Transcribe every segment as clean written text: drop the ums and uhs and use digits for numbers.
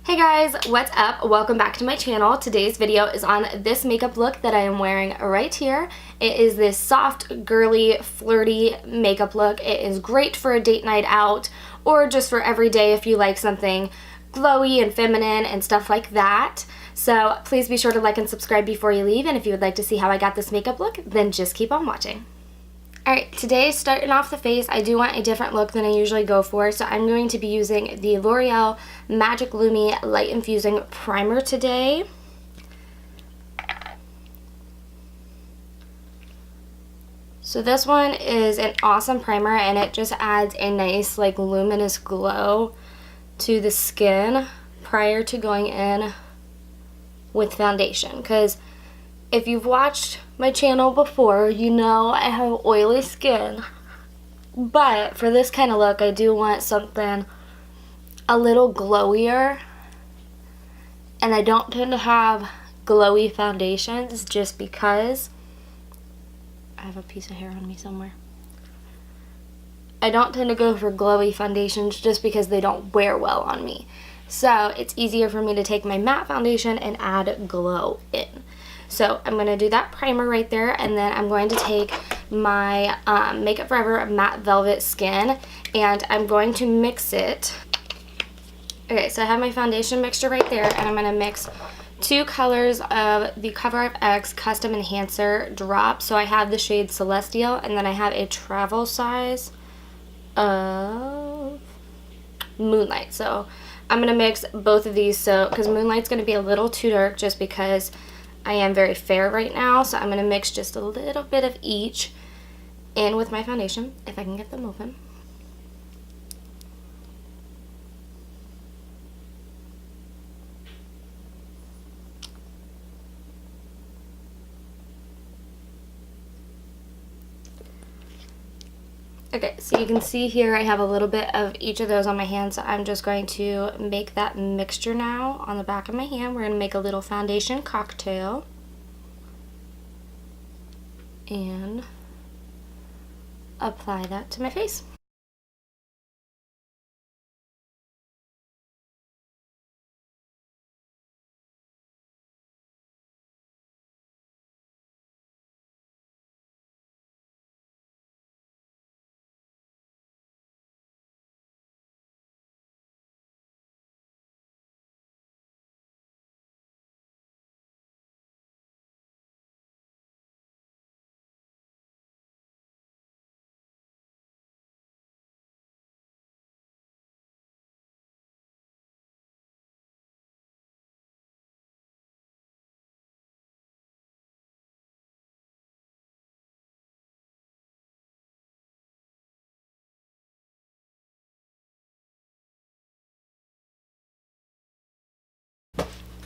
Hey guys, what's up? Welcome back to my channel. Today's video is on this makeup look that I am wearing right here. It is this soft, girly, flirty makeup look. It is great for a date night out or just for every day if you like something glowy and feminine and stuff like that. So please be sure to like and subscribe before you leave, and if you would like to see how I got this makeup look, then just keep on watching. Alright, today, starting off the face, I do want a different look than I usually go for, so I'm going to be using the L'Oreal Magic Lumi Light Infusing Primer today. So this one is an awesome primer, and it just adds a nice, like, luminous glow to the skin prior to going in with foundation, because if you've watched my channel before, you know I have oily skin. But for this kind of look, I do want something a little glowier. And I don't tend to have glowy foundations just because I have a piece of hair on me somewhere. I don't tend to go for glowy foundations just because they don't wear well on me. So it's easier for me to take my matte foundation and add glow in. So I'm going to do that primer right there, and then I'm going to take my Makeup Forever Matte Velvet Skin, and I'm going to mix it. Okay, so I have my foundation mixture right there, and I'm going to mix two colors of the CoverFX Custom Enhancer drop. So I have the shade Celestial, and then I have a travel size of Moonlight. So I'm going to mix both of these, so because Moonlight's going to be a little too dark just because I am very fair right now, so I'm going to mix just a little bit of each in with my foundation, if I can get them open. Okay, so you can see here I have a little bit of each of those on my hand, so I'm just going to make that mixture now on the back of my hand. We're going to make a little foundation cocktail. And apply that to my face.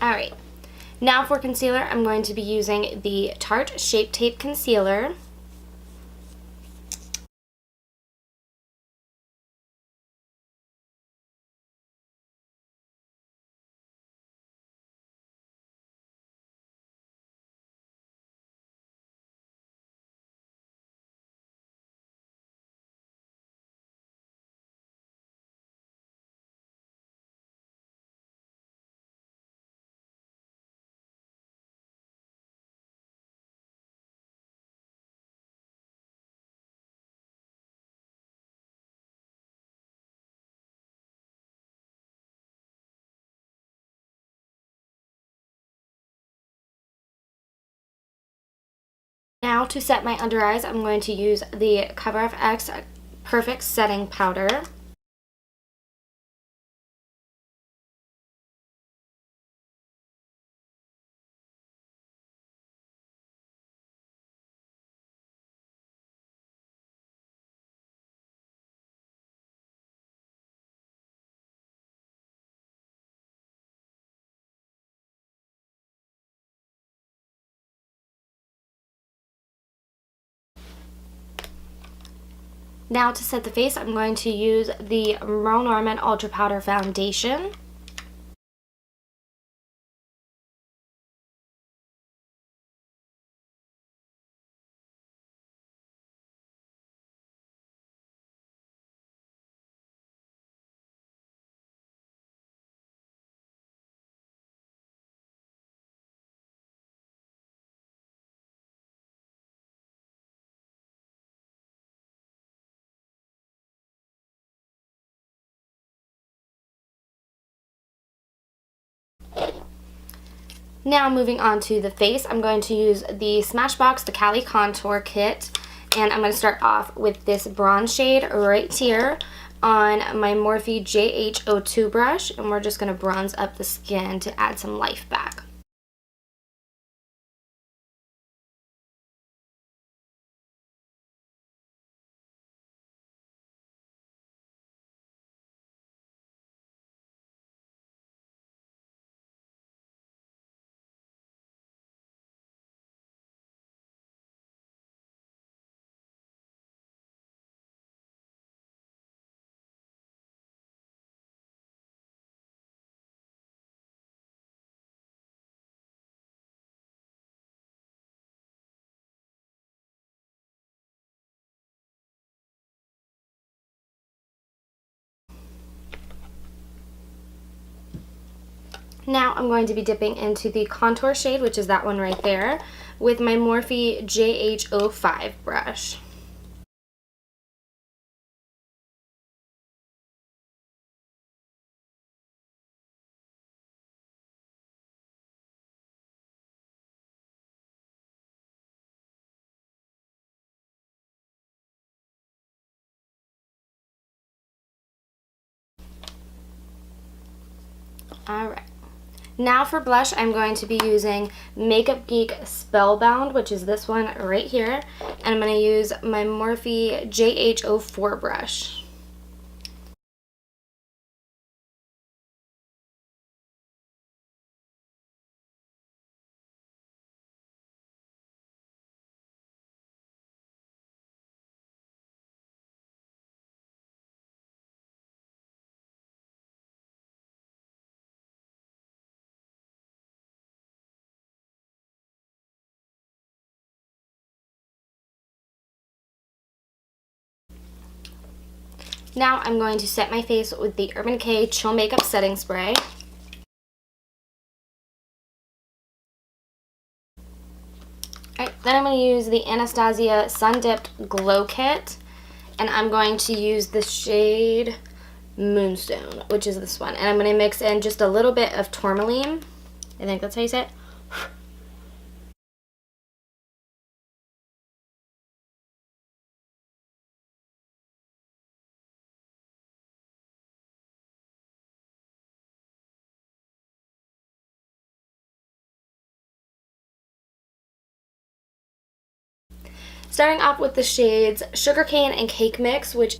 Alright, now for concealer, I'm going to be using the Tarte Shape Tape Concealer. Now to set my under eyes, I'm going to use the CoverFX Perfect Setting Powder. Now to set the face, I'm going to use the Merle Norman Ultra Powder Foundation. Now moving on to the face, I'm going to use the Smashbox, the Cali Contour Kit, and I'm going to start off with this bronze shade right here on my Morphe JH02 brush, and we're just going to bronze up the skin to add some life back. Now I'm going to be dipping into the contour shade, which is that one right there, with my Morphe JH05 brush. Alright. Now for blush, I'm going to be using Makeup Geek Spellbound, which is this one right here. And I'm going to use my Morphe JH04 brush. Now I'm going to set my face with the Urban Decay Chill Makeup Setting Spray. Alright, then I'm going to use the Anastasia Sun Dipped Glow Kit, and I'm going to use the shade Moonstone, which is this one. And I'm going to mix in just a little bit of tourmaline. I think that's how you say it. Starting off with the shades Sugarcane and Cake Mix, which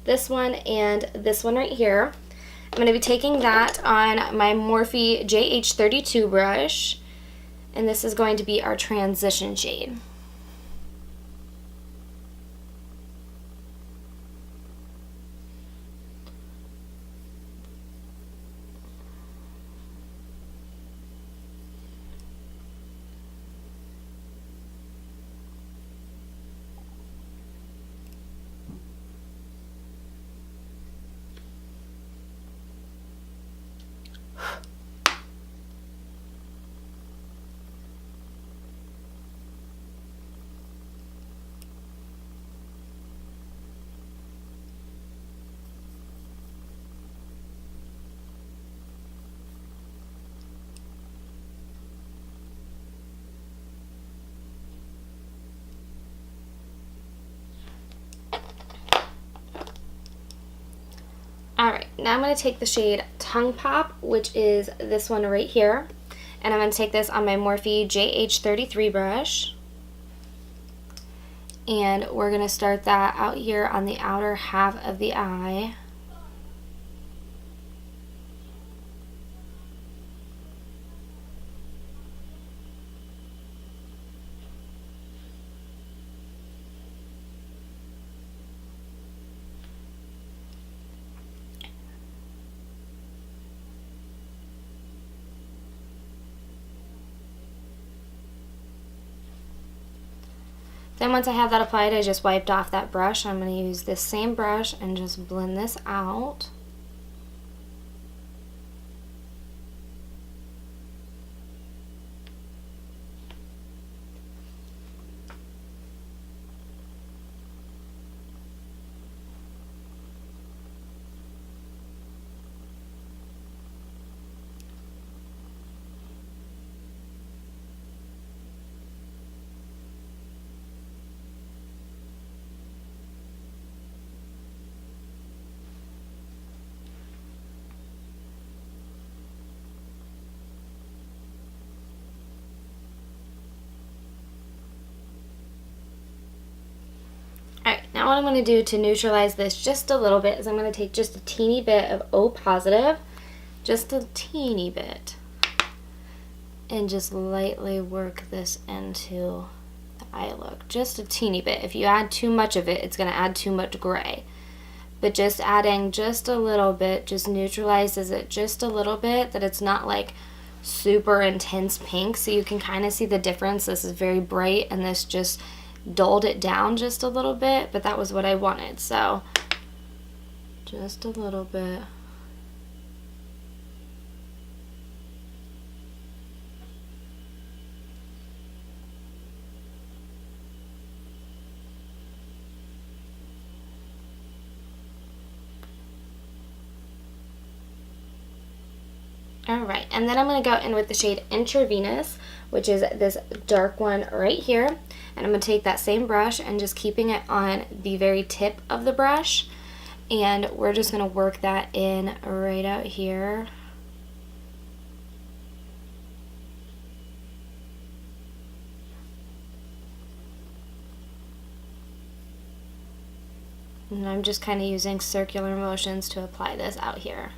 this one and this one right here. I'm going to be taking that on my Morphe JH32 brush, and this is going to be our transition shade. Alright, now I'm going to take the shade Tongue Pop, which is this one right here, and I'm going to take this on my Morphe JH33 brush, and we're going to start that out here on the outer half of the eye. Then once I have that applied, I just wiped off that brush. I'm going to use this same brush and just blend this out. now what I'm going to do to neutralize this just a little bit is I'm going to take just a teeny bit of O positive, just a teeny bit, and just lightly work this into the eye look. Just a teeny bit. If you add too much of it, it's going to add too much gray. But just adding just a little bit just neutralizes it just a little bit, that it's not like super intense pink, so you can kind of see the difference. This is very bright and this just dulled it down just a little bit, but that was what I wanted, so just a little bit. Alright, and then I'm going to go in with the shade Intravenous, which is this dark one right here. And I'm going to take that same brush and just keeping it on the very tip of the brush. And we're just going to work that in right out here. And I'm just kind of using circular motions to apply this out here.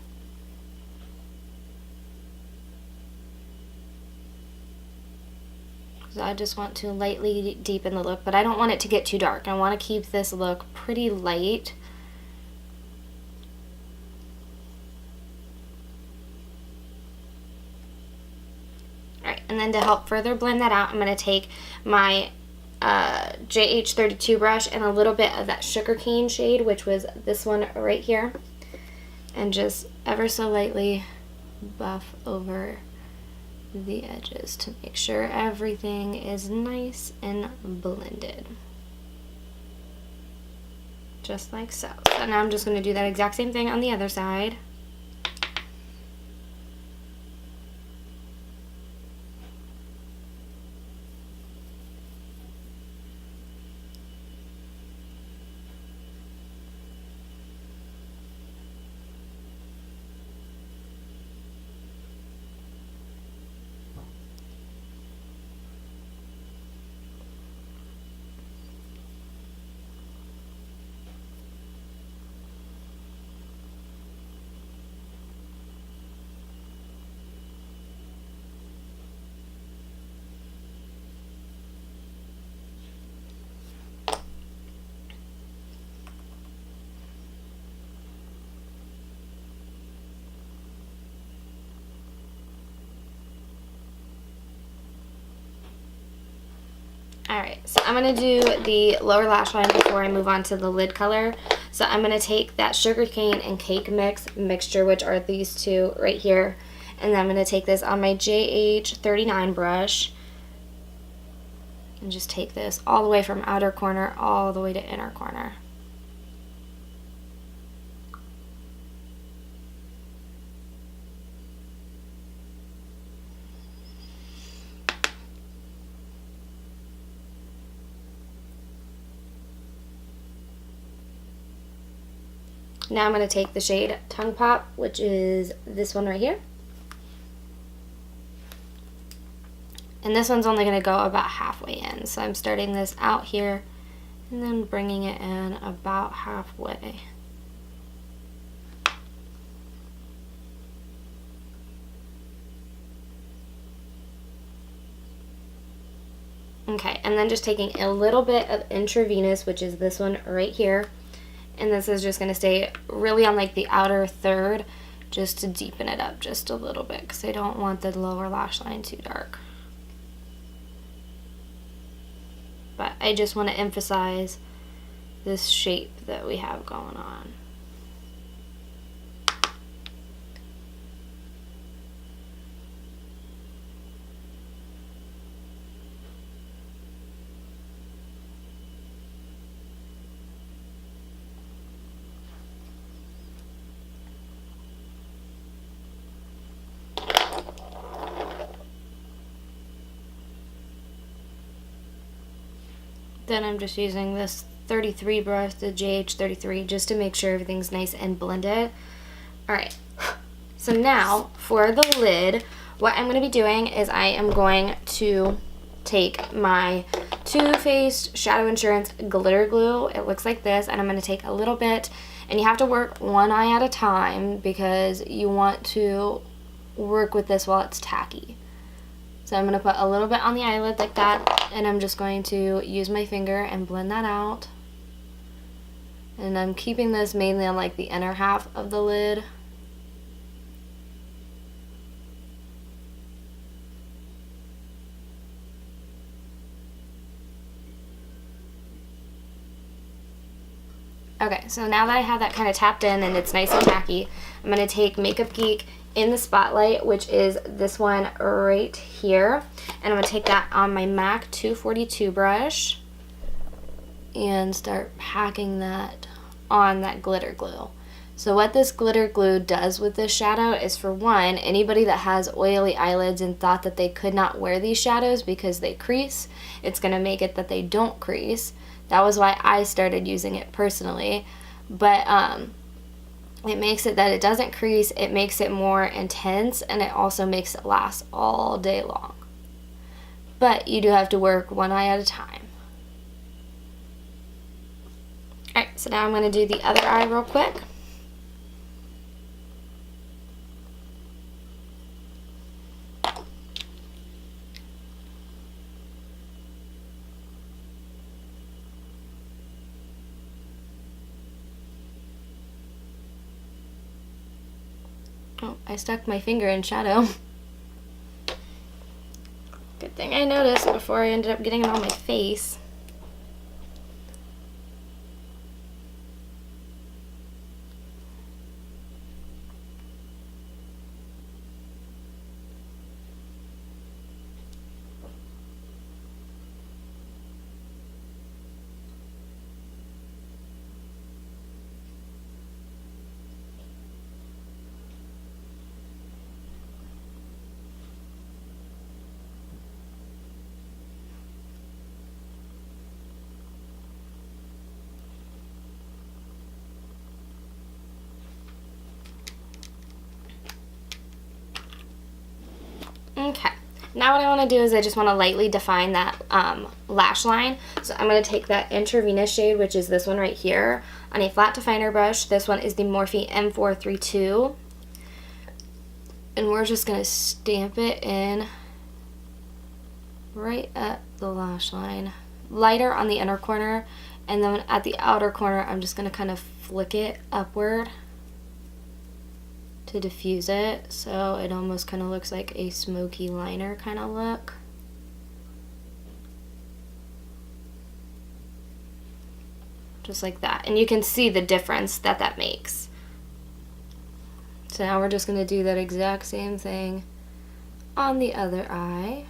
So I just want to lightly deepen the look, but I don't want it to get too dark. I want to keep this look pretty light. Alright, and then to help further blend that out, I'm going to take my JH32 brush and a little bit of that sugarcane shade, which was this one right here, and just ever so lightly buff over the edges to make sure everything is nice and blended. Just like so. So now I'm just going to do that exact same thing on the other side. Alright, so I'm going to do the lower lash line before I move on to the lid color. So I'm going to take that sugarcane and cake mixture, which are these two right here, and then I'm going to take this on my JH39 brush and just take this all the way from outer corner all the way to inner corner. Now I'm going to take the shade Tongue Pop, which is this one right here. And this one's only going to go about halfway in. So I'm starting this out here and then bringing it in about halfway. Okay, and then just taking a little bit of Intravenous, which is this one right here. And this is just going to stay really on like the outer third, just to deepen it up just a little bit, because I don't want the lower lash line too dark. But I just want to emphasize this shape that we have going on. Then I'm just using this 33 brush, the JH33, just to make sure everything's nice and blended. Alright, so now for the lid, what I'm going to be doing is I am going to take my Too Faced Shadow Insurance Glitter Glue. It looks like this, and I'm going to take a little bit, and you have to work one eye at a time because you want to work with this while it's tacky. So I'm going to put a little bit on the eyelid like that, and I'm just going to use my finger and blend that out. And I'm keeping this mainly on like the inner half of the lid. Okay, so now that I have that kind of tapped in and it's nice and tacky, I'm going to take Makeup Geek in the Spotlight, which is this one right here. And I'm going to take that on my MAC 242 brush and start packing that on that glitter glue. So what this glitter glue does with this shadow is, for one, anybody that has oily eyelids and thought that they could not wear these shadows because they crease, it's going to make it that they don't crease. That was why I started using it personally. But it makes it that it doesn't crease, it makes it more intense, and it also makes it last all day long. But you do have to work one eye at a time. Alright, so now I'm going to do the other eye real quick. Oh, I stuck my finger in shadow. Good thing I noticed before I ended up getting it on my face. Okay, now what I want to do is I just want to lightly define that lash line. So I'm going to take that intravenous shade, which is this one right here, on a flat definer brush. This one is the Morphe M432. And we're just going to stamp it in right at the lash line. Lighter on the inner corner, and then at the outer corner I'm just going to kind of flick it upward to diffuse it, so it almost kind of looks like a smoky liner kind of look. Just like that, and you can see the difference that that makes. So now we're just going to do that exact same thing on the other eye.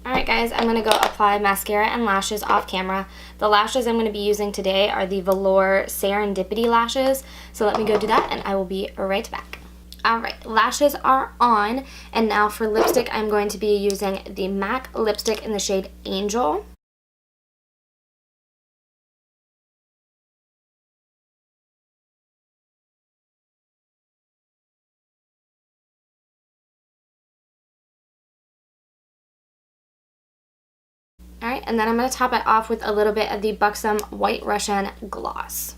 Alright guys, I'm going to go apply mascara and lashes off camera. The lashes I'm going to be using today are the Velour Serendipity lashes. So let me go do that and I will be right back. Alright, lashes are on, and now for lipstick I'm going to be using the MAC lipstick in the shade Angel. Alright, and then I'm going to top it off with a little bit of the Buxom White Russian Gloss.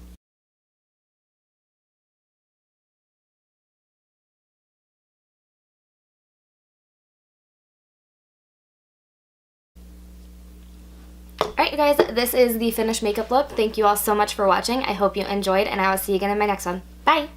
Alright you guys, this is the finished makeup look. Thank you all so much for watching. I hope you enjoyed, and I will see you again in my next one. Bye!